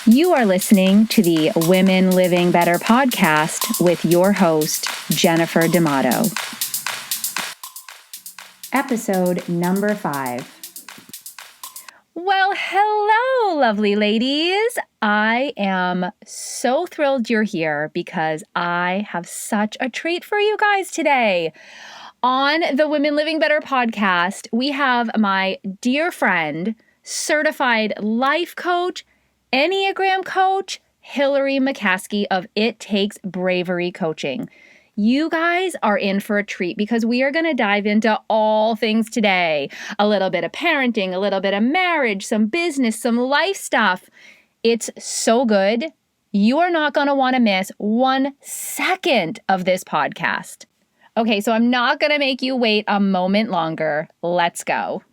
You are listening to the Women Living Better podcast with your host, Jennifer D'Amato. Episode number 5. Well, hello, lovely ladies. I am so thrilled you're here because I have such a treat for you guys today. On the Women Living Better podcast, we have my dear friend, certified life coach, Enneagram coach, Hillary McCaskey of It Takes Bravery Coaching. You guys are in for a treat because we are going to dive into all things today. A little bit of parenting, a little bit of marriage, some business, some life stuff. It's so good. You are not going to want to miss 1 second of this podcast. Okay, so I'm not going to make you wait a moment longer. Let's go.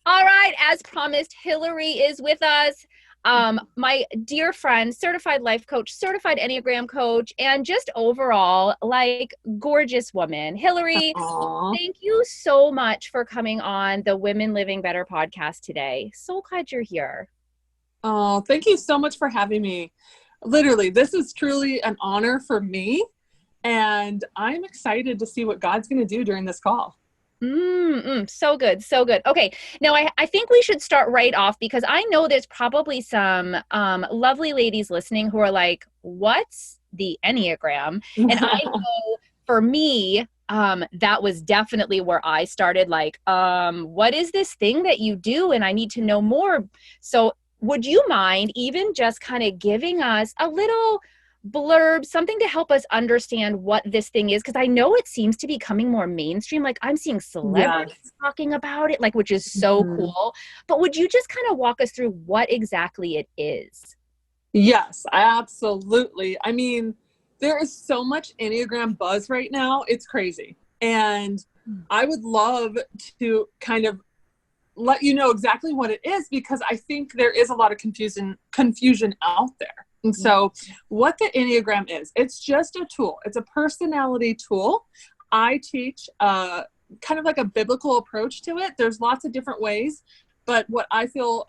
All right, as promised, Hillary is with us. My dear friend, certified life coach, certified Enneagram coach, and just overall, like, gorgeous woman. Hillary, Aww. Thank you so much for coming on the Women Living Better podcast today. So glad you're here. Oh, thank you so much for having me. Literally, this is truly an honor for me, and I'm excited to see what God's going to do during this call. So good. So good. Okay. Now I think we should start right off because I know there's probably some lovely ladies listening who are like, what's the Enneagram? And I know for me, that was definitely where I started, like, what is this thing that you do? And I need to know more. So would you mind even just kind of giving us a little blurb, something to help us understand what this thing is? Because I know it seems to be becoming more mainstream. Like, I'm seeing celebrities talking about it, like, which is so cool. But would you just kind of walk us through what exactly it is? Yes, absolutely. I mean, there is so much Enneagram buzz right now. It's crazy. And I would love to kind of let you know exactly what it is, because I think there is a lot of confusion out there. And so what the Enneagram is, it's just a tool. It's a personality tool. I teach kind of like a biblical approach to it. There's lots of different ways, but what I feel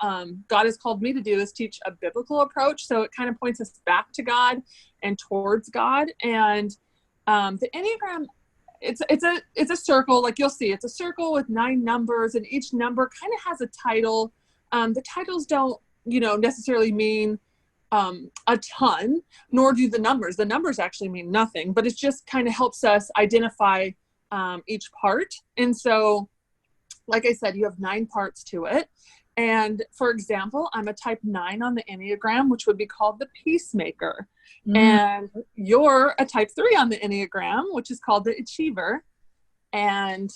God has called me to do is teach a biblical approach. So it kind of points us back to God and towards God. And the Enneagram, it's a circle. Like, you'll see, it's a circle with 9 numbers, and each number kind of has a title. The titles don't, necessarily mean a ton, nor do the numbers. The numbers actually mean nothing, but it just kind of helps us identify each part. And so, like I said, you have 9 parts to it. And for example, I'm a type 9 on the Enneagram, which would be called the peacemaker. And you're a type 3 on the Enneagram, which is called the achiever. And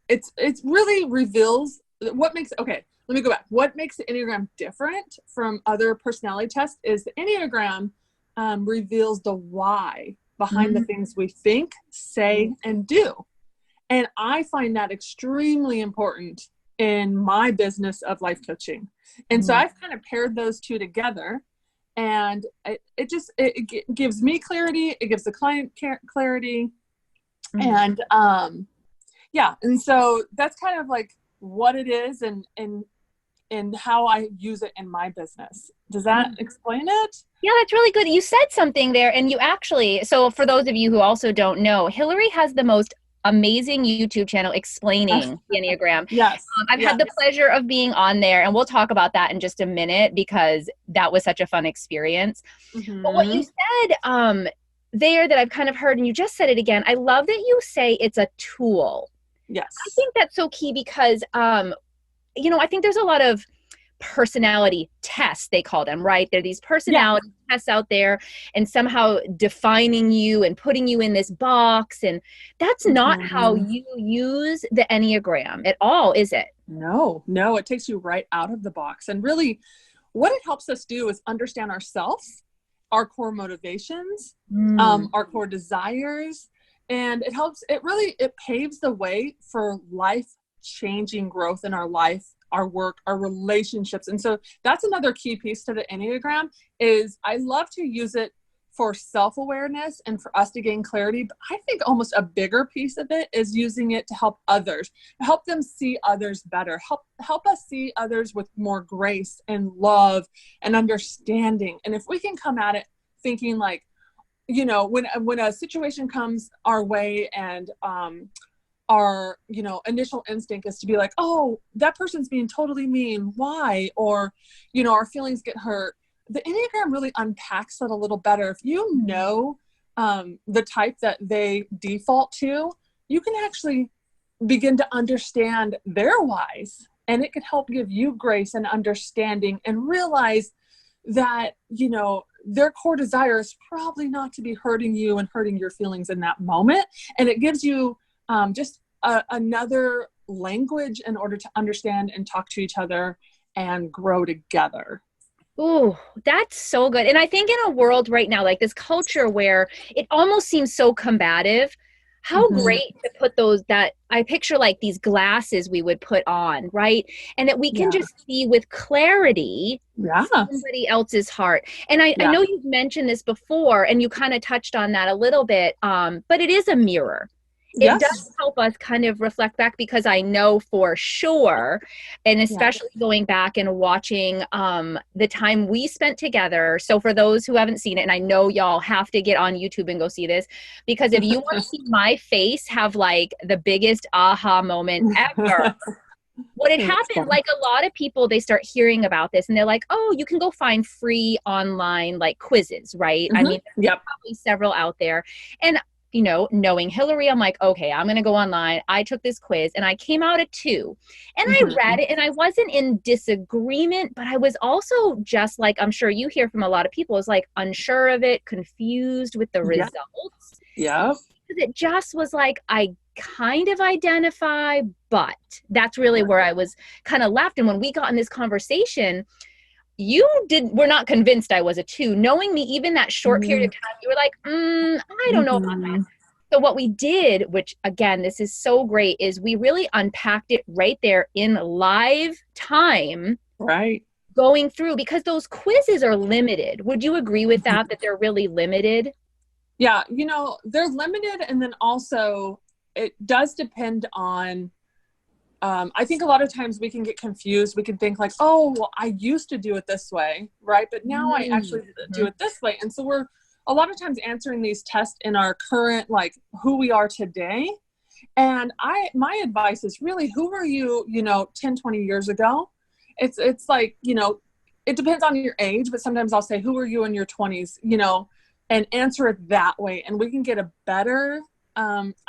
it's really reveals what makes, okay, let me go back. What makes the Enneagram different from other personality tests is the Enneagram reveals the why behind the things we think, say, and do. And I find that extremely important in my business of life coaching. And so I've kind of paired those two together, and it gives me clarity. It gives the client clarity. And and so that's kind of like what it is and how I use it in my business. Does that explain it? Yeah, that's really good. You said something there, and you actually, so for those of you who also don't know, Hillary has the most amazing YouTube channel explaining the Enneagram. Yes. I've had the pleasure of being on there, and we'll talk about that in just a minute because that was such a fun experience. But what you said there that I've kind of heard, and you just said it again, I love that you say it's a tool. Yes. I think that's so key because, I think there's a lot of personality tests, they call them, right? There are these personality tests out there and somehow defining you and putting you in this box. And that's not how you use the Enneagram at all, is it? No, it takes you right out of the box. And really what it helps us do is understand ourselves, our core motivations, our core desires. And it paves the way for life-changing growth in our life, our work, our relationships. And so that's another key piece to the Enneagram is I love to use it for self-awareness and for us to gain clarity. But I think almost a bigger piece of it is using it to help others, help them see others better, help us see others with more grace and love and understanding. And if we can come at it thinking like, you know, when a situation comes our way and our, you know, initial instinct is to be like, oh, that person's being totally mean. Why? Or, you know, our feelings get hurt. The Enneagram really unpacks that a little better. If you know the type that they default to, you can actually begin to understand their whys, and it can help give you grace and understanding and realize that, you know, their core desire is probably not to be hurting you and hurting your feelings in that moment. And it gives you just another language in order to understand and talk to each other and grow together. Ooh, that's so good. And I think in a world right now, like this culture where it almost seems so combative, how great to put that I picture like these glasses we would put on, right? And that we can just see with clarity somebody else's heart. And I know you've mentioned this before and you kind of touched on that a little bit, but it is a mirror. It does help us kind of reflect back, because I know for sure, and especially going back and watching the time we spent together. So for those who haven't seen it, and I know y'all have to get on YouTube and go see this, because if you want to see my face have like the biggest aha moment ever, what had happened, like a lot of people, they start hearing about this and they're like, oh, you can go find free online like quizzes, right? I mean, there's probably several out there. And you know, knowing Hillary, I'm like, okay, I'm going to go online. I took this quiz and I came out at 2 and I read it and I wasn't in disagreement, but I was also just like, I'm sure you hear from a lot of people, is like unsure of it, confused with the results. Yeah. It just was like, I kind of identify, but that's really where I was kind of left. And when we got in this conversation, we're not convinced I was a 2. Knowing me, even that short period of time, you were like, I don't know about that. So what we did, which again, this is so great, is we really unpacked it right there in live time. Right. Going through, because those quizzes are limited. Would you agree with that they're really limited? Yeah. You know, they're limited. And then also it does depend on, I think a lot of times we can get confused. We can think like, oh, well, I used to do it this way, right? But now I actually do it this way. And so we're a lot of times answering these tests in our current, like who we are today. And my advice is really, who were you, you know, 10, 20 years ago? It's like, you know, it depends on your age, but sometimes I'll say, who were you in your 20s, you know, and answer it that way. And we can get a better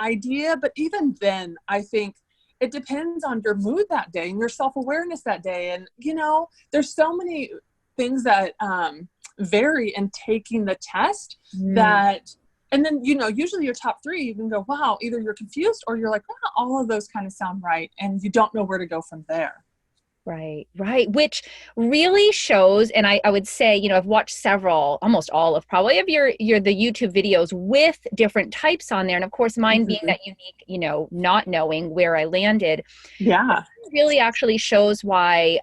idea. But even then, I think it depends on your mood that day and your self-awareness that day. And, you know, there's so many things that vary in taking the test that, and then, you know, usually your top 3, you can go, wow, either you're confused or you're like, wow, all of those kind of sound right. And you don't know where to go from there. Right. Which really shows, and I would say, you know, I've watched several, almost all of probably of the YouTube videos with different types on there. And of course, mine being that unique, you know, not knowing where I landed. Yeah. It really actually shows why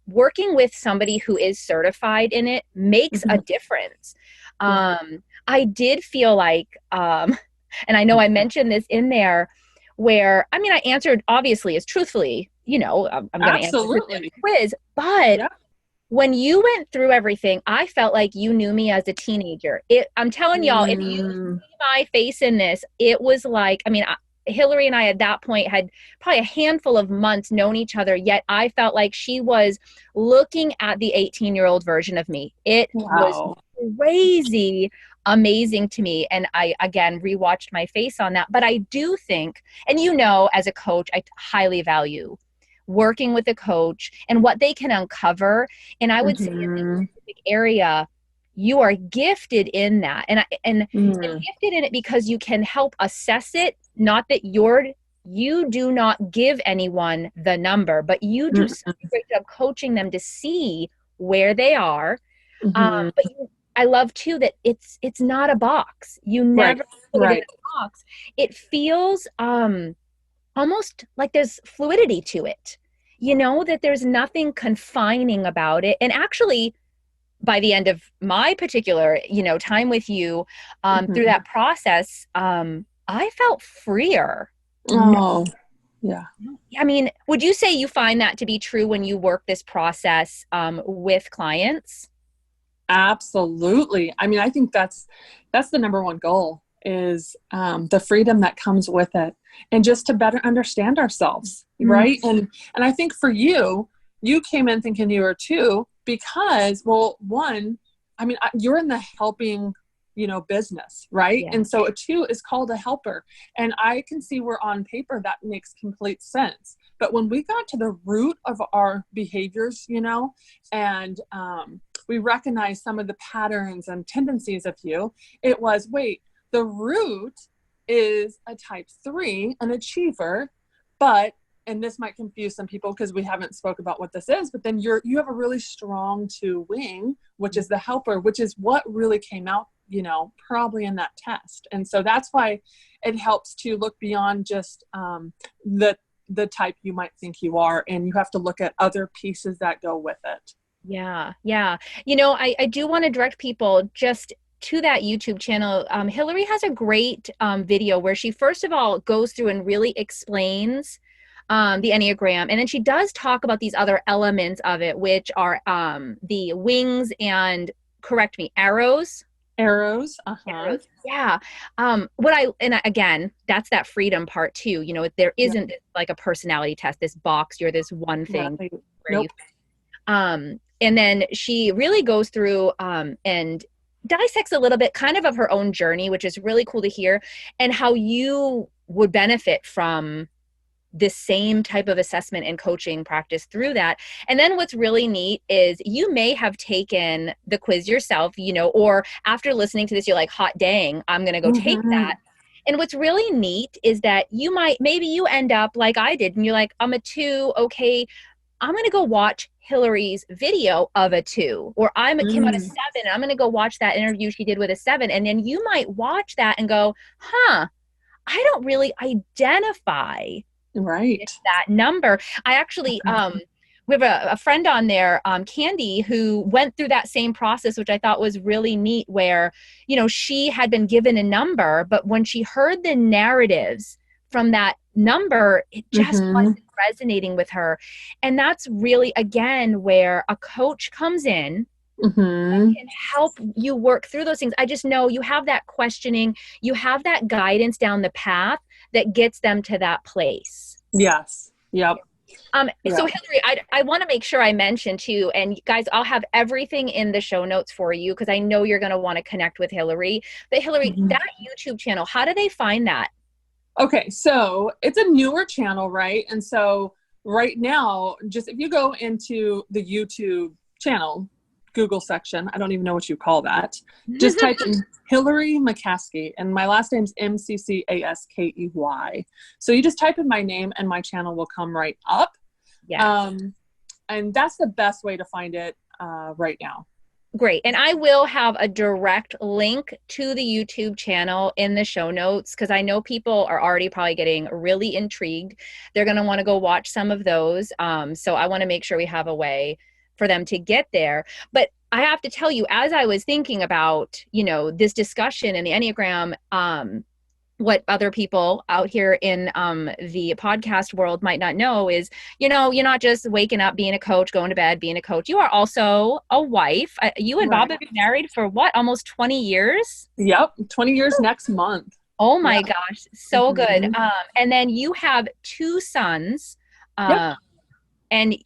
working with somebody who is certified in it makes a difference. I did feel like, and I know I mentioned this in there, where, I mean, I answered obviously as truthfully, you know, I'm going to answer the quiz, but when you went through everything, I felt like you knew me as a teenager. I'm telling y'all, if you see my face in this, it was like, I mean, Hillary and I at that point had probably a handful of months known each other, yet I felt like she was looking at the 18-year-old version of me. It was crazy amazing to me. And I, again, rewatched my face on that. But I do think, and you know, as a coach, I highly value working with a coach and what they can uncover. And I would say in this specific area, you are gifted in that. And you're gifted in it because you can help assess it. Not that you do not give anyone the number, but you do such a great job coaching them to see where they are. But I love too that it's not a box. You never put it in a box. It feels almost like there's fluidity to it. You know, that there's nothing confining about it. And actually, by the end of my particular, time with you, through that process, I felt freer. Oh, yeah. I mean, would you say you find that to be true when you work this process with clients? Absolutely. I mean, I think that's the number one goal is the freedom that comes with it, and just to better understand ourselves, right? And I think for you, you came in thinking you were two because, well, one, I mean, you're in the helping, business, right? Yeah. And so a two is called a helper, and I can see where on paper that makes complete sense. But when we got to the root of our behaviors, and we recognize some of the patterns and tendencies of you, it was, wait, the root is a type 3, an achiever, but, and this might confuse some people because we haven't spoke about what this is, but then you have a really strong 2 wing, which is the helper, which is what really came out, probably in that test. And so that's why it helps to look beyond just the type you might think you are, and you have to look at other pieces that go with it. Yeah. Yeah. I do want to direct people just to that YouTube channel. Hillary has a great video where she first of all goes through and really explains the Enneagram. And then she does talk about these other elements of it, which are the wings and, correct me, arrows. Arrows. Arrows. Yeah. Again, that's that freedom part too. There isn't like a personality test, this box, you're this one thing. Right. Where and then she really goes through and dissects a little bit kind of her own journey, which is really cool to hear, and how you would benefit from this same type of assessment and coaching practice through that. And then what's really neat is you may have taken the quiz yourself, or after listening to this, you're like, hot dang, I'm going to go take that. And what's really neat is that maybe you end up like I did, and you're like, I'm a 2. Okay, I'm going to go watch Hillary's video of a 2, or came out a 7. And I'm going to go watch that interview she did with a 7. And then you might watch that and go, I don't really identify right that number. I actually, we have a friend on there, Candy, who went through that same process, which I thought was really neat, where, she had been given a number, but when she heard the narratives from that number, it just wasn't resonating with her. And that's really, again, where a coach comes in and can help you work through those things. I just know you have that questioning, you have that guidance down the path that gets them to that place. Yes. Yep. So Hillary, I want to make sure I mention too, and guys, I'll have everything in the show notes for you because I know you're going to want to connect with Hillary. But Hillary, that YouTube channel, how do they find that? Okay, so it's a newer channel, right? And so right now, just if you go into the YouTube channel, Google section, I don't even know what you call that, just type in Hillary McCaskey, and my last name's McCaskey. So you just type in my name and my channel will come right up. Yeah. And that's the best way to find it right now. Great. And I will have a direct link to the YouTube channel in the show notes because I know people are already probably getting really intrigued. They're going to want to go watch some of those. So I want to make sure we have a way for them to get there. But I have to tell you, as I was thinking about, this discussion in the Enneagram, what other people out here in the podcast world might not know is, you're not just waking up, being a coach, going to bed, being a coach. You are also a wife. You and Bob have been married for what, almost 20 years? Yep. 20 years next month. Oh my gosh. So good. And then you have 2 sons. And,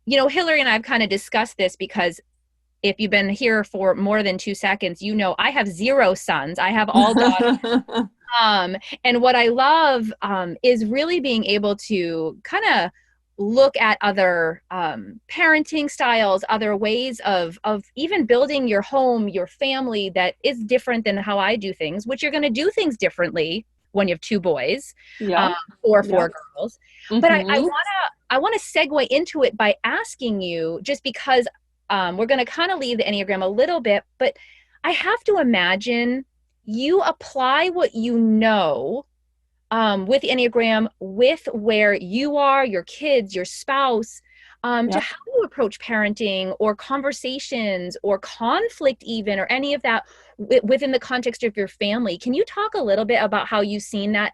Hillary and I have kind of discussed this because if you've been here for more than 2 seconds, I have 0 sons. I have all daughters. And what I love is really being able to kind of look at other parenting styles, other ways of even building your home, your family that is different than how I do things, which you're going to do things differently when you have 2 boys or 4 girls. But I want to segue into it by asking you, just because we're going to kind of leave the Enneagram a little bit, but I have to imagine you apply what you know with the Enneagram with where you are, your kids, your spouse. to Yep. how you approach parenting or conversations or conflict even, or any of that within the context of your family. Can you talk a little bit about how you've seen that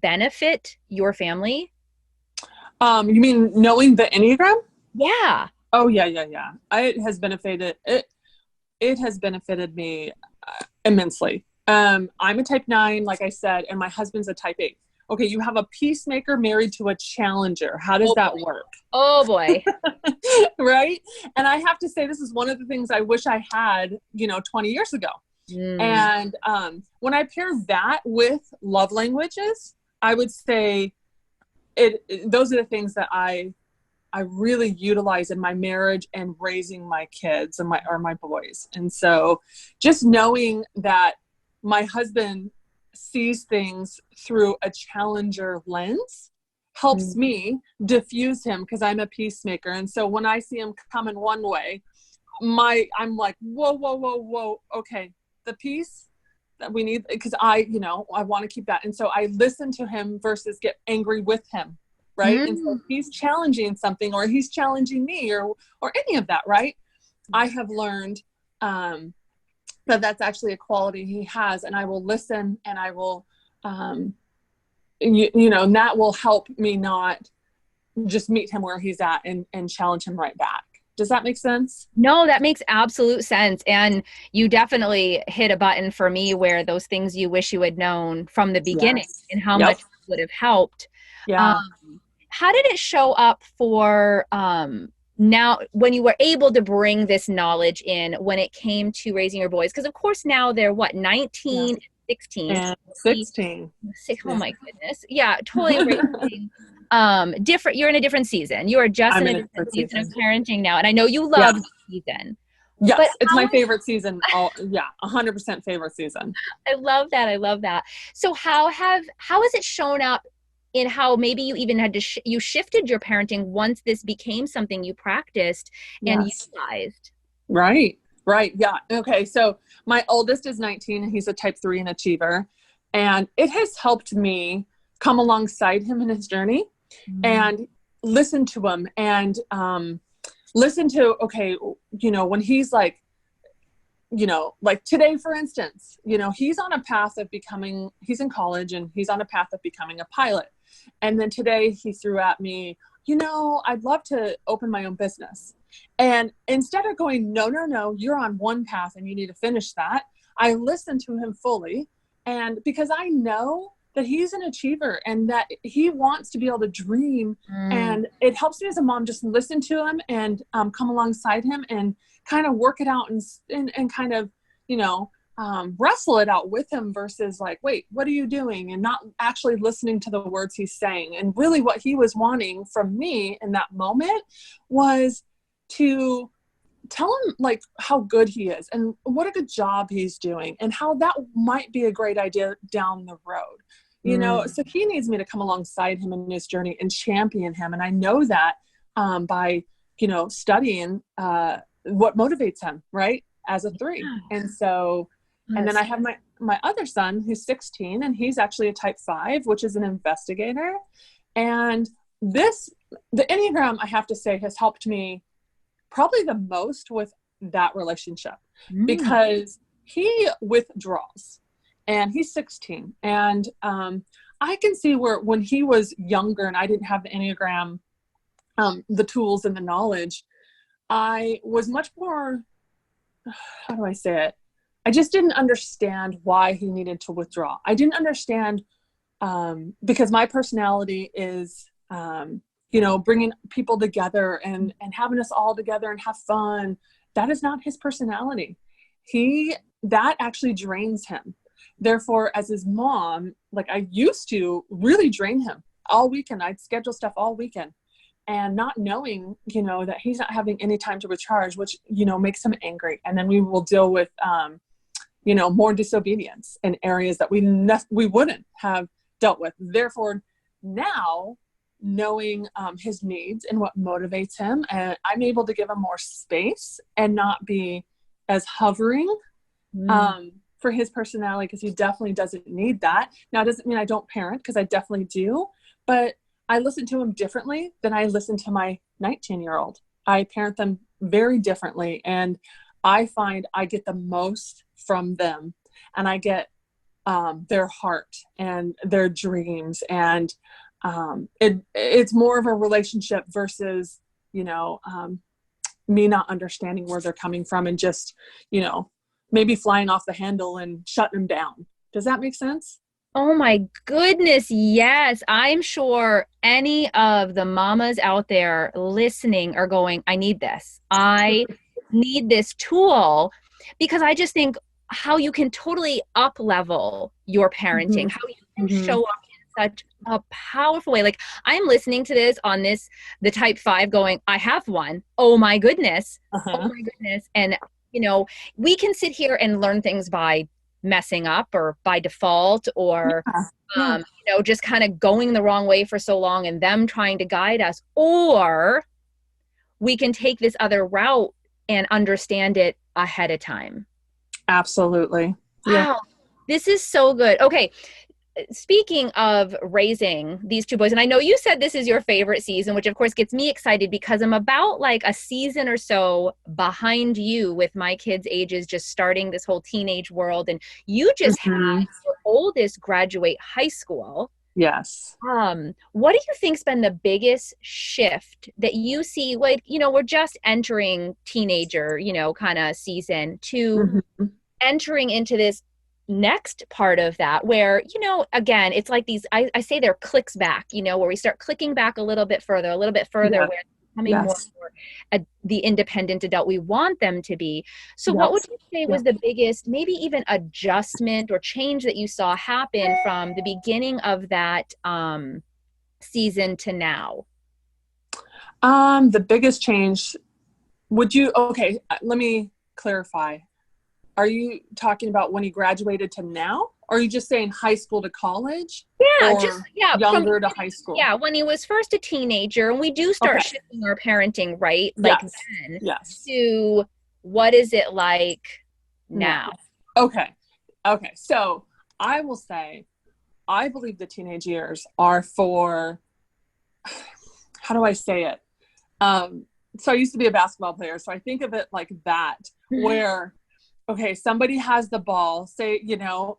benefit your family? You mean knowing the Enneagram? Yeah. Oh yeah, yeah, yeah. It has benefited me immensely. I'm a type 9, like I said, and my husband's a type 8. Okay, you have a peacemaker married to a challenger. How does Oh that boy. work? Oh boy. Right? And I have to say, this is one of the things I wish I had, 20 years ago. Mm. And when I pair that with love languages, I would say those are the things that I really utilize in my marriage and raising my kids and my boys. And so just knowing that my husband sees things through a challenger lens helps Mm. me diffuse him, because I'm a peacemaker. And so when I see him coming one way, I'm like, whoa, whoa, whoa, whoa. Okay. The peace that we need, because I want to keep that. And so I listen to him versus get angry with him. Right. And so Mm. if he's challenging something, or he's challenging me, or any of that. Right. I have learned, that that's actually a quality he has, and I will listen, and I will, and that will help me not just meet him where he's at and challenge him right back. Does that make sense? No, that makes absolute sense. And you definitely hit a button for me where those things you wish you had known from the beginning Yes. and how Yep. much would have helped. Um, Yeah. how did it show up for now when you were able to bring this knowledge in when it came to raising your boys? Because of course now they're what, Yeah. 19, 16, And 16. oh Yeah. my goodness. Yeah, totally raising different. You're in a different season. You are just I'm in in a a different different season of season. parenting now. And I know you Yeah. love this season. But Yes. It's how my is favorite season. Oh yeah. 100% favorite season. I love that. I love that. So how has it shown up in how maybe you even had to you shifted your parenting once this became something you practiced and Yes. utilized? Right. Right. Yeah. Okay. So my oldest is 19, and he's a type 3 and achiever. And it has helped me come alongside him in his journey Mm. and listen to him, and listen to, okay, when he's like today, for instance, he's on a path of he's in college, and he's on a path of becoming a pilot. And then today he threw at me, I'd love to open my own business. And instead of going, no, no, no, you're on one path and you need to finish that, I listened to him fully. And because I know that he's an achiever and that he wants to be able to dream. Mm. And it helps me as a mom just listen to him and come alongside him and kind of work it out and kind of, wrestle it out with him versus like, wait, what are you doing? And not actually listening to the words he's saying. And really what he was wanting from me in that moment was to tell him like how good he is and what a good job he's doing and how that might be a great idea down the road. Mm. So he needs me to come alongside him in his journey and champion him. And I know that by, studying what motivates him, right? As a 3. And so, and then Yes. I have my other son who's 16, and he's actually a type 5, which is an investigator. And the Enneagram, I have to say, has helped me probably the most with that relationship, Mm. because he withdraws, and he's 16. And I can see where when he was younger and I didn't have the Enneagram, the tools and the knowledge, I was much more, how do I say it? I just didn't understand why he needed to withdraw. I didn't understand, because my personality is, bringing people together and having us all together and have fun. That is not his personality. That actually drains him. Therefore, as his mom, like I used to really drain him all weekend. I'd schedule stuff all weekend and not knowing, that he's not having any time to recharge, which, makes him angry. And then we will deal with, more disobedience in areas that we wouldn't have dealt with. Therefore, now knowing his needs and what motivates him, and I'm able to give him more space and not be as hovering for his personality, because he definitely doesn't need that. Now, it doesn't mean I don't parent, because I definitely do, but I listen to him differently than I listen to my 19-year-old. I parent them very differently, and I find I get the most from them, and I get their heart and their dreams, and it's more of a relationship versus, me not understanding where they're coming from and just, maybe flying off the handle and shutting them down. Does that make sense? Oh my goodness, yes. I'm sure any of the mamas out there listening are going, I need this. I need this tool, because I just think how you can totally up level your parenting, Mm-hmm. how you can Mm-hmm. show up in such a powerful way. Like, I'm listening to this on the type 5 going, I have one. Oh my goodness. Oh Uh-huh. my goodness. And, we can sit here and learn things by messing up or by default, or Yeah. just kind of going the wrong way for so long and them trying to guide us, or we can take this other route and understand it ahead of time. Absolutely. Yeah. Wow, this is so good. Okay, speaking of raising these two boys, and I know you said this is your favorite season, which of course gets me excited because I'm about like a season or so behind you with my kids' ages, just starting this whole teenage world. And you just had Mm-hmm. your oldest graduate high school. Yes. What do you think's been the biggest shift that you see? Like, we're just entering teenager, kind of season to Mm-hmm. entering into this next part of that where, again, it's like these, I say they're clicks back, where we start clicking back a little bit further, Yeah. where becoming more Yes. and more the independent adult we want them to be. So what would Yes. you say Yeah. was the biggest, maybe even adjustment or change that you saw happen from the beginning of that season to now? The biggest change, okay, let me clarify. Are you talking about when he graduated to now? Or are you just saying high school to college, Yeah, or just from younger to high school? when he was first a teenager, and we do start Okay. shifting our parenting, right? Like Yes. then Yes. to what is it like Now. now? Okay. Okay. So I will say, I believe the teenage years are for, how do I say it? So I used to be a basketball player. So I think of it like that, where, okay, somebody has the ball, say,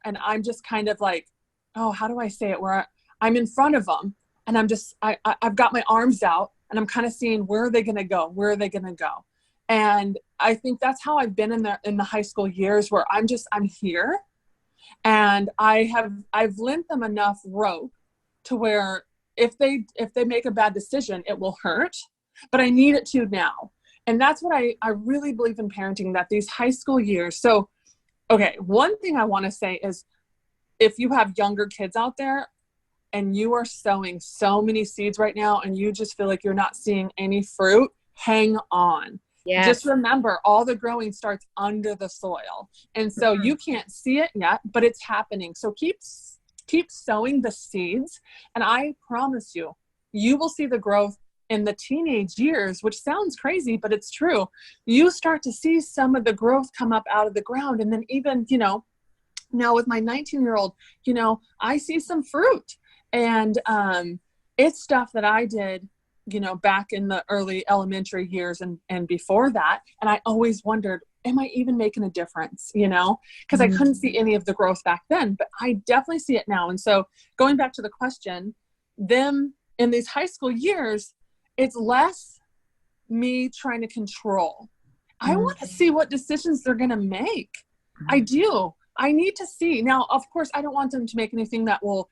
and I'm just kind of like, oh, how do I say it? Where I'm in front of them, and I've got my arms out, and I'm kind of seeing, where are they going to go? Where are they going to go? And I think that's how I've been in the high school years, where I'm here, and I've lent them enough rope to where if they make a bad decision, it will hurt, but I need it to now. And that's what I really believe in parenting, that these high school years. So, okay, one thing I want to say is, if you have younger kids out there and you are sowing so many seeds right now and you just feel like you're not seeing any fruit, hang on. Yes. Just remember, all the growing starts under the soil. And so you can't see it yet, but it's happening. So keep sowing the seeds. And I promise you, you will see the growth in the teenage years, which sounds crazy, but it's true. You start to see some of the growth come up out of the ground. And then even, now with my 19-year-old, I see some fruit. And it's stuff that I did, back in the early elementary years and before that. And I always wondered, am I even making a difference? Because I couldn't see any of the growth back then, but I definitely see it now. And so going back to the question, them in these high school years, it's less me trying to control. I want to see what decisions they're going to make. I do. I need to see. Now, of course, I don't want them to make anything that will,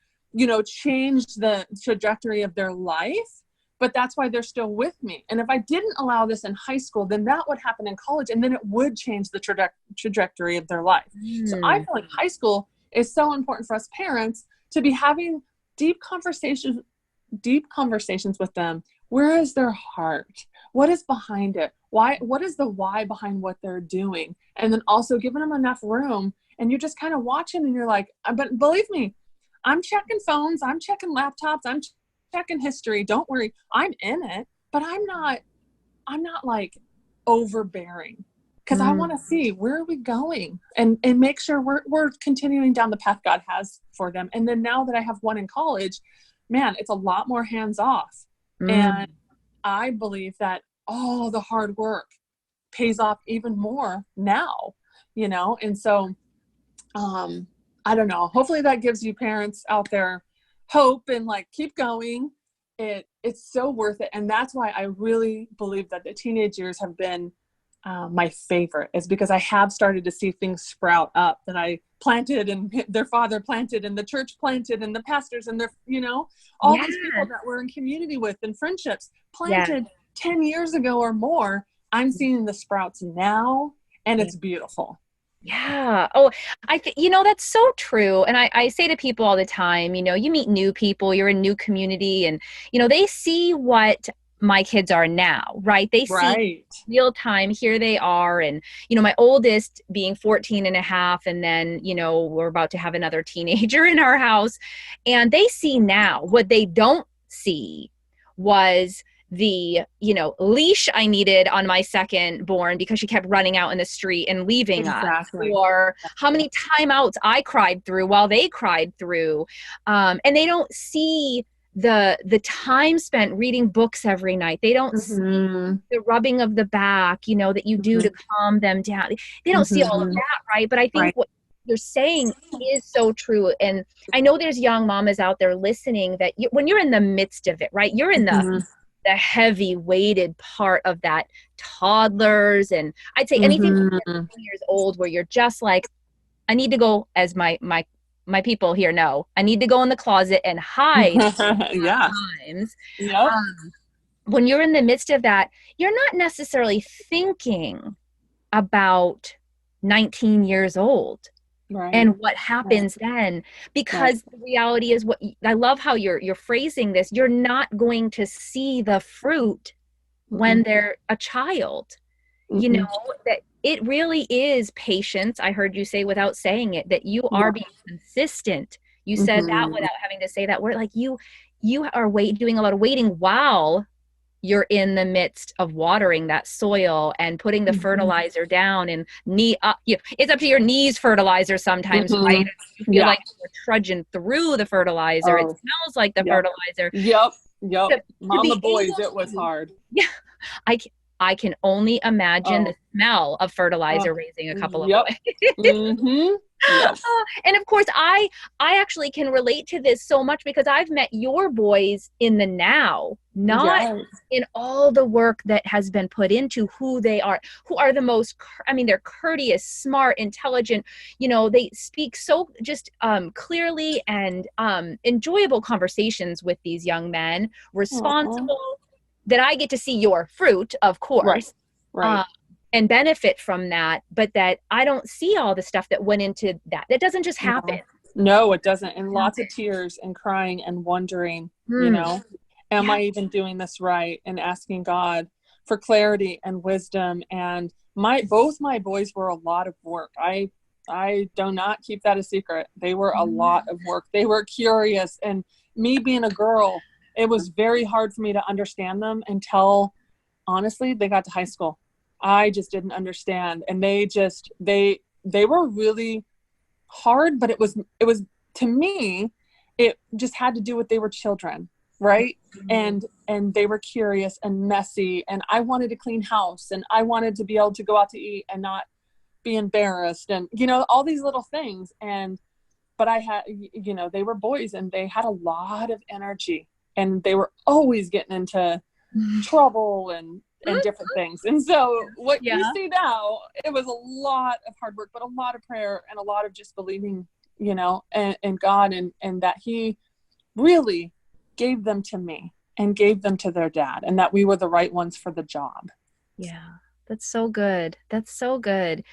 change the trajectory of their life, but that's why they're still with me. And if I didn't allow this in high school, then that would happen in college, and then it would change the trajectory of their life. So I feel like high school is so important for us parents to be having deep conversations with them. Where is their heart? What is behind it? What is the why behind what they're doing? And then also giving them enough room, and you're just kind of watching, and you're like, but believe me, I'm checking phones, I'm checking laptops, I'm checking history. Don't worry. I'm in it, but I'm not like overbearing, because I want to see, where are we going, and make sure we're continuing down the path God has for them. And then now that I have one in college, man, it's a lot more hands off. And I believe that all the hard work pays off even more now, and so I don't know, hopefully that gives you parents out there hope and like keep going. It's so worth it. And that's why I really believe that the teenage years have been my favorite, is because I have started to see things sprout up that I planted and their father planted and the church planted and the pastors and their, all these people that we're in community with and friendships planted 10 years ago or more. I'm seeing the sprouts now, and it's beautiful. Yeah. Oh, I think, that's so true. And I say to people all the time, you meet new people, you're in new community, and, they see what my kids are now, right? They see real time, here they are. And, my oldest being 14 and a half, and then, we're about to have another teenager in our house. And they see now what they don't see was the, leash I needed on my second born because she kept running out in the street and leaving us, or how many timeouts I cried through while they cried through. And they don't see the time spent reading books every night. They don't see the rubbing of the back, that you do to calm them down. They don't see all of that, right? But I think what you're saying is so true. And I know there's young mamas out there listening that when you're in the midst of it, right? You're in the heavy weighted part of that, toddlers, and I'd say anything 10 years old, where you're just like, I need to go, as my people here know, I need to go in the closet and hide times. When you're in the midst of that, you're not necessarily thinking about 19 years old. And what happens then, because the reality is, what I love how you're phrasing this, you're not going to see the fruit when they're a child, that it really is patience. I heard you say, without saying it, that you are being consistent. You said that without having to say that word. Like you are doing a lot of waiting while you're in the midst of watering that soil and putting the fertilizer down, and it's up to your knees fertilizer sometimes, right? You feel like you're trudging through the fertilizer. It smells like the fertilizer. On the boys, it was hard. Yeah. I can only imagine the smell of fertilizer raising a couple of boys. And of course, I actually can relate to this so much, because I've met your boys in the now, not in all the work that has been put into who they are, who are the most, they're courteous, smart, intelligent, they speak so just clearly, and enjoyable conversations with these young men, responsible, that I get to see your fruit, of course. And benefit from that, but that I don't see all the stuff that went into that. That doesn't just happen. No, it doesn't. And lots of tears and crying and wondering, am I even doing this right? And asking God for clarity and wisdom. And both my boys were a lot of work. I do not keep that a secret. They were a lot of work. They were curious. And me being a girl, it was very hard for me to understand them until, honestly, they got to high school. I just didn't understand. And they were really hard, but it was, to me, it just had to do with, they were children, right? And they were curious and messy, and I wanted to clean house, and I wanted to be able to go out to eat and not be embarrassed, and, all these little things. But I had, they were boys, and they had a lot of energy, and they were always getting into trouble and different things. And so what you see now, it was a lot of hard work, but a lot of prayer, and a lot of just believing, in God, and that He really gave them to me and gave them to their dad, and that we were the right ones for the job. Yeah. That's so good. That's so good.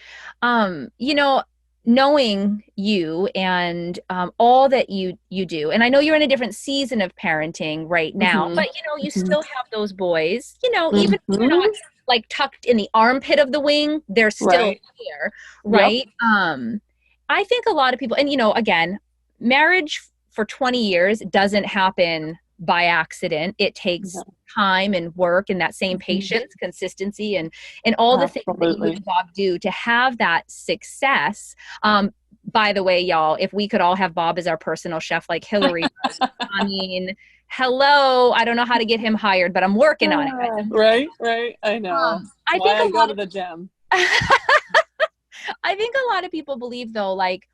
Knowing you and all that you do, and I know you're in a different season of parenting right now, but you still have those boys, even if they're not like tucked in the armpit of the wing, they're still here, right? I think a lot of people, and again, marriage for 20 years doesn't happen by accident. It takes time and work, and that same patience, consistency, and all the things that you and Bob do to have that success. by the way, y'all, if we could all have Bob as our personal chef like Hillary does, I mean, hello, I don't know how to get him hired, but I'm working on it. Right. I know. I Why think I go to the gym. I think a lot of people believe though, like,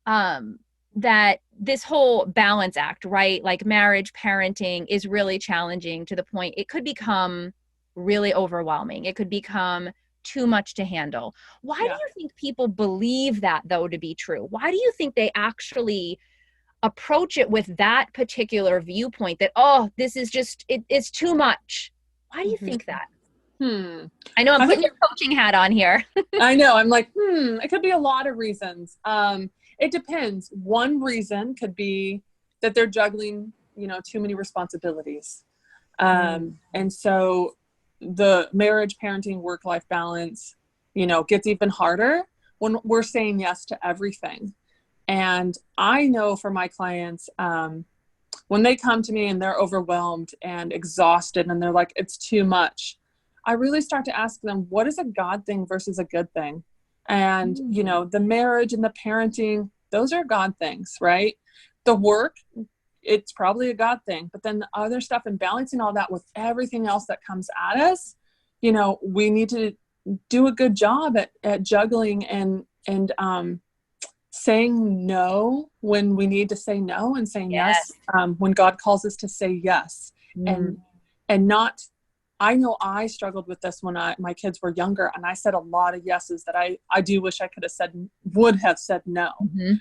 that this whole balance act, right? Like marriage, parenting is really challenging to the point it could become really overwhelming. It could become too much to handle. Why do you think people believe that though to be true? Why do you think they actually approach it with that particular viewpoint that, oh, this is just, it's too much? Why do you think that? I know I'm putting your coaching hat on here. I know. I'm like, it could be a lot of reasons. It depends. One reason could be that they're juggling, too many responsibilities. And so the marriage, parenting, work-life balance, gets even harder when we're saying yes to everything. And I know for my clients, when they come to me and they're overwhelmed and exhausted and they're like, it's too much, I really start to ask them, what is a God thing versus a good thing? And, the marriage and the parenting, those are God things, right? The work, it's probably a God thing, but then the other stuff and balancing all that with everything else that comes at us, we need to do a good job at juggling and saying no when we need to say no and saying yes, when God calls us to say yes. And not, I know I struggled with this when my kids were younger, and I said a lot of yeses that I do wish I would have said no.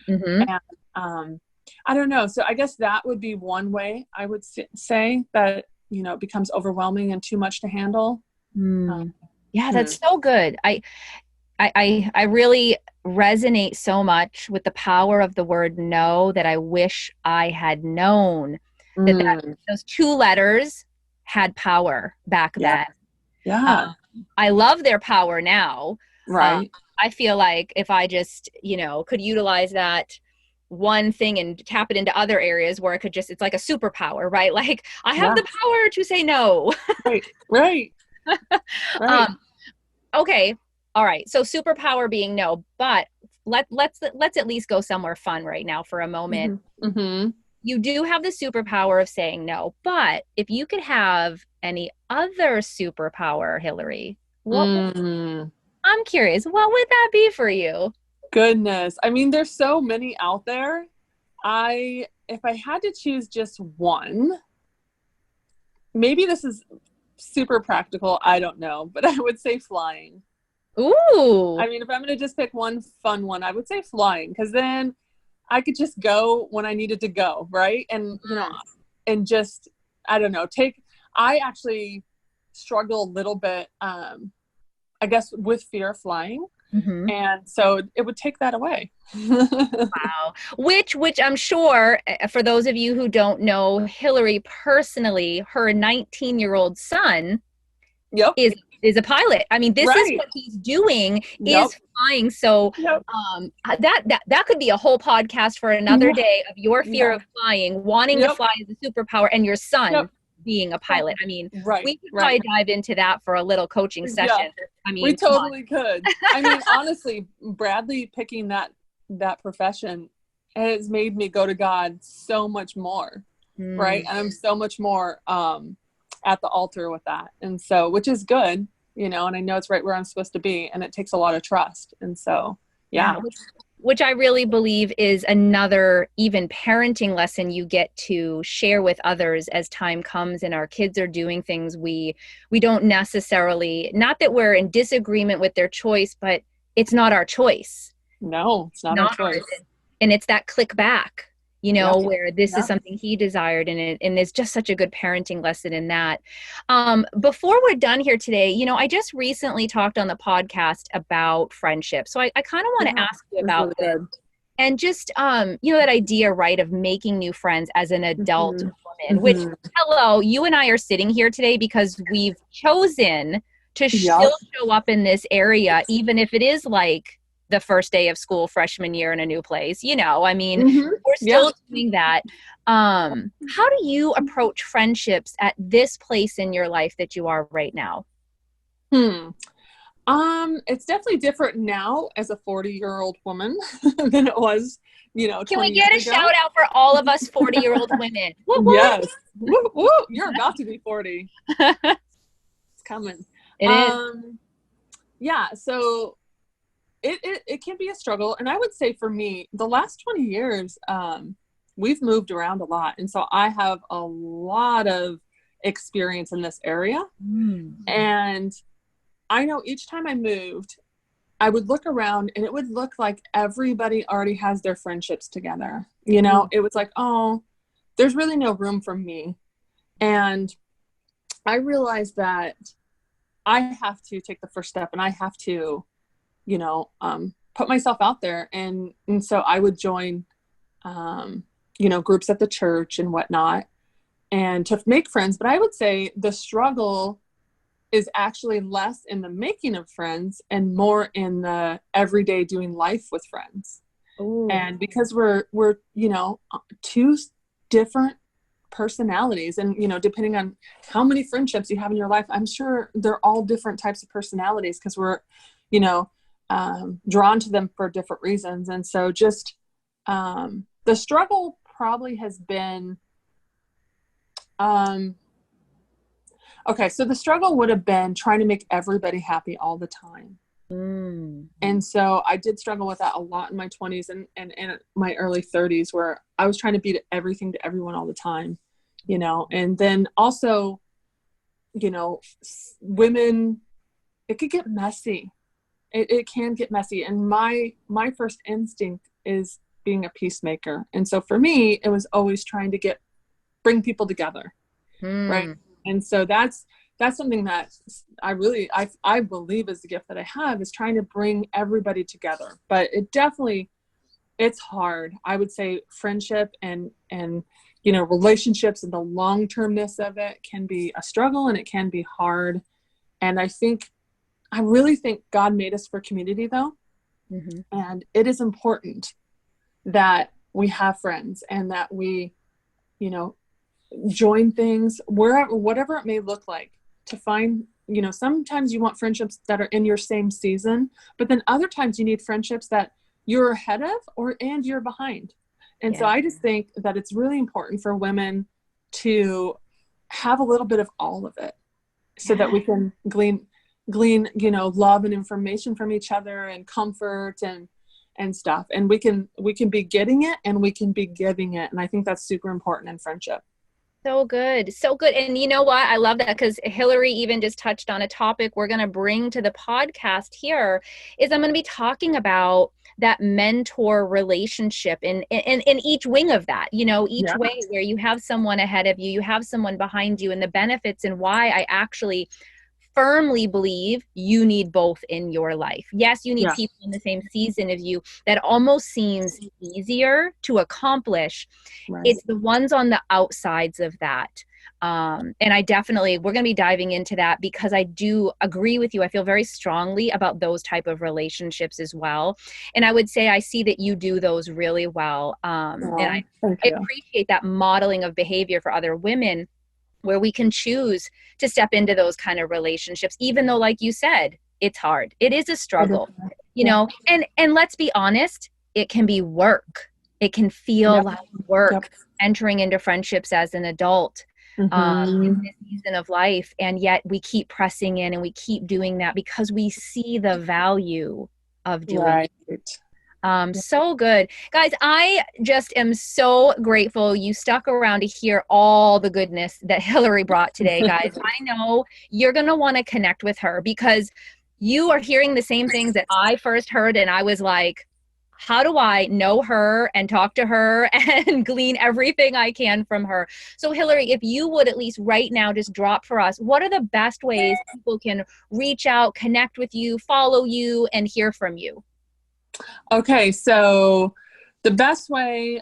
And I don't know. So I guess that would be one way I would say that, it becomes overwhelming and too much to handle. Yeah, that's so good. I really resonate so much with the power of the word no, that I wish I had known that those two letters had power back then. Yeah. I love their power now. Right. I feel like if I just, could utilize that one thing and tap it into other areas where it's like a superpower, right? Like I have the power to say no. Right. Okay. All right. So superpower being no, but let's at least go somewhere fun right now for a moment. You do have the superpower of saying no, but if you could have any other superpower, Hillary, I'm curious, what would that be for you? Goodness. I mean, there's so many out there. If I had to choose just one, maybe this is super practical, I don't know, but I would say flying. Ooh. I mean, if I'm going to just pick one fun one, I would say flying, because then I could just go when I needed to go, right? And, and just, I don't know, I actually struggle a little bit, I guess, with fear of flying. And so it would take that away. Wow. Which I'm sure, for those of you who don't know Hillary personally, her 19-year-old son is a pilot. I mean, this is what he's doing, is flying. So that could be a whole podcast for another day of your fear of flying, wanting to fly as a superpower, and your son being a pilot. I mean, we could probably dive into that for a little coaching session. I mean, we totally could. I mean, honestly, Bradley picking that profession has made me go to God so much more, right? And I'm so much more at the altar with that. And so, which is good, and I know it's right where I'm supposed to be, and it takes a lot of trust. And so, which I really believe is another even parenting lesson you get to share with others as time comes and our kids are doing things we don't necessarily, not that we're in disagreement with their choice, but it's not our choice. No, it's not our choice. And it's that click back, where this is something he desired, and there's just such a good parenting lesson in that. Before we're done here today, I just recently talked on the podcast about friendship. So I kind of want to ask you about this. And just, that idea, right, of making new friends as an adult woman, which, hello, you and I are sitting here today because we've chosen to still show up in this area, even if it is like the first day of school, freshman year in a new place, I mean, we're still doing that. How do you approach friendships at this place in your life that you are right now? It's definitely different now as a 40-year-old woman than it was, Can we 20 get a years ago. shout out for all of us 40-year-old women? Whoop, whoop. Yes. Woo, woo. You're about to be 40. It's coming. It is. Yeah. So it can be a struggle. And I would say for me, the last 20 years, we've moved around a lot. And so I have a lot of experience in this area. And I know each time I moved, I would look around and it would look like everybody already has their friendships together. It was like, oh, there's really no room for me. And I realized that I have to take the first step and I have to, put myself out there. And so I would join, groups at the church and whatnot and to make friends. But I would say the struggle is actually less in the making of friends and more in the everyday doing life with friends. Ooh. And because we're two different personalities and, depending on how many friendships you have in your life, I'm sure they're all different types of personalities because we're, drawn to them for different reasons. And so just, the struggle probably has been, okay, so the struggle would have been trying to make everybody happy all the time. And so I did struggle with that a lot in my 20s and my early 30s where I was trying to be everything to everyone all the time, and then also, women, it could get messy. It can get messy. And my first instinct is being a peacemaker. And so for me, it was always trying to bring people together. Right. And so that's something that I believe is the gift that I have, is trying to bring everybody together. But it's hard. I would say friendship and relationships and the long-termness of it can be a struggle and it can be hard. And I really think God made us for community though. And it is important that we have friends and that we, join things whatever it may look like, to find, sometimes you want friendships that are in your same season, but then other times you need friendships that you're ahead of and you're behind. And so I just think that it's really important for women to have a little bit of all of it so that we can glean, love and information from each other and comfort and stuff. And we can be getting it and we can be giving it. And I think that's super important in friendship. So good. So good. And you know what? I love that because Hillary even just touched on a topic we're going to bring to the podcast here is I'm going to be talking about that mentor relationship in each wing of that, each way where you have someone ahead of you, you have someone behind you, and the benefits and why I actually firmly believe you need both in your life. Yes, you need people in the same season as you. That almost seems easier to accomplish. Right. It's the ones on the outsides of that. And we're going to be diving into that because I do agree with you. I feel very strongly about those type of relationships as well. And I would say I see that you do those really well. And I appreciate that modeling of behavior for other women, where we can choose to step into those kind of relationships, even though, like you said, it's hard. It is a struggle, and let's be honest, it can be work. It can feel like work entering into friendships as an adult in this season of life. And yet we keep pressing in and we keep doing that because we see the value of doing it. So good. Guys, I just am so grateful you stuck around to hear all the goodness that Hillary brought today, guys. I know you're going to want to connect with her because you are hearing the same things that I first heard. And I was like, how do I know her and talk to her and glean everything I can from her? So Hillary, if you would at least right now just drop for us, what are the best ways people can reach out, connect with you, follow you, and hear from you? Okay, so the best way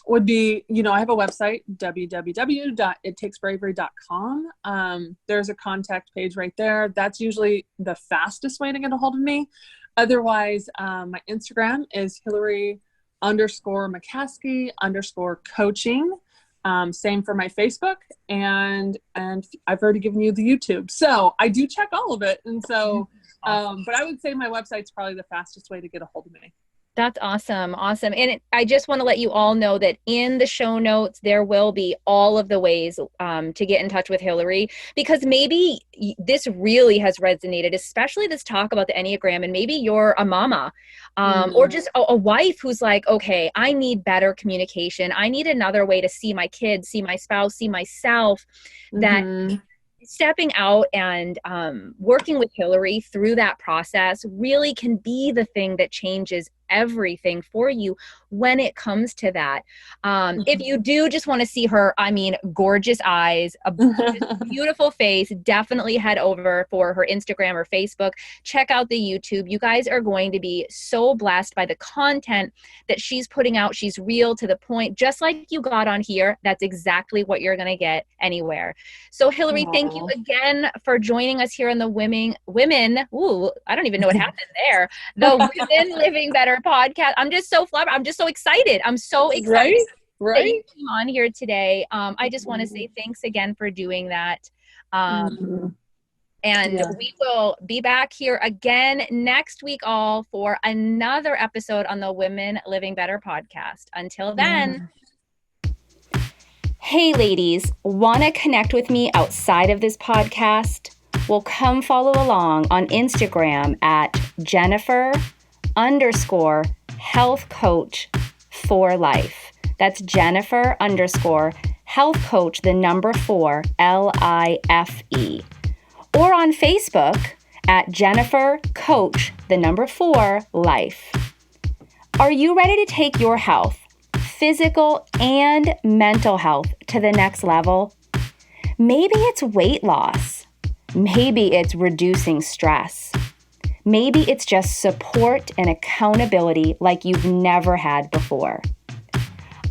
would be, I have a website, www.ittakesbravery.com. There's a contact page right there. That's usually the fastest way to get a hold of me. Otherwise, my Instagram is Hillary_McCaskey_coaching. Same for my Facebook, and I've already given you the YouTube. So I do check all of it. And so But I would say my website's probably the fastest way to get a hold of me. That's awesome. Awesome. And I just want to let you all know that in the show notes, there will be all of the ways to get in touch with Hillary, because maybe this really has resonated, especially this talk about the Enneagram. And maybe you're a mama or just a wife who's like, okay, I need better communication. I need another way to see my kids, see my spouse, see myself. That stepping out and working with Hillary through that process really can be the thing that changes everything for you when it comes to that. If you do just want to see her, I mean, gorgeous eyes, a beautiful face, definitely head over for her Instagram or Facebook. Check out the YouTube. You guys are going to be so blessed by the content that she's putting out. She's real, to the point, just like you got on here. That's exactly what you're going to get anywhere. So Hillary, thank you again for joining us here on the women, ooh, I don't even know what happened there. The Women Living Better podcast. I'm just so flabbergasted. I'm just so excited. I'm so excited that you came on here today. I just want to say thanks again for doing that. And we will be back here again next week, all, for another episode on the Women Living Better podcast. Until then. Hey ladies, want to connect with me outside of this podcast? Well, come follow along on Instagram at Jennifer_health coach for life. That's Jennifer_health coach, the number 4, LIFE. Or on Facebook at Jennifer Coach, the number 4, life. Are you ready to take your health, physical and mental health, to the next level? Maybe it's weight loss. Maybe it's reducing stress. Maybe it's just support and accountability like you've never had before.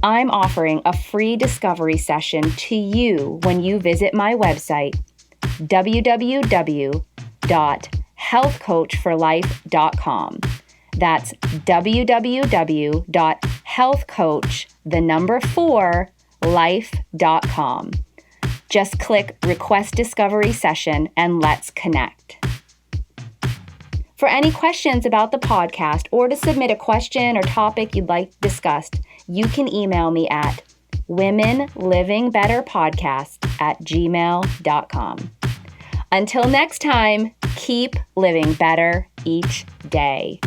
I'm offering a free discovery session to you when you visit my website, www.healthcoachforlife.com. That's www.healthcoach4life.com. Just click Request Discovery Session and let's connect. For any questions about the podcast or to submit a question or topic you'd like discussed, you can email me at womenlivingbetterpodcast@gmail.com. Until next time, keep living better each day.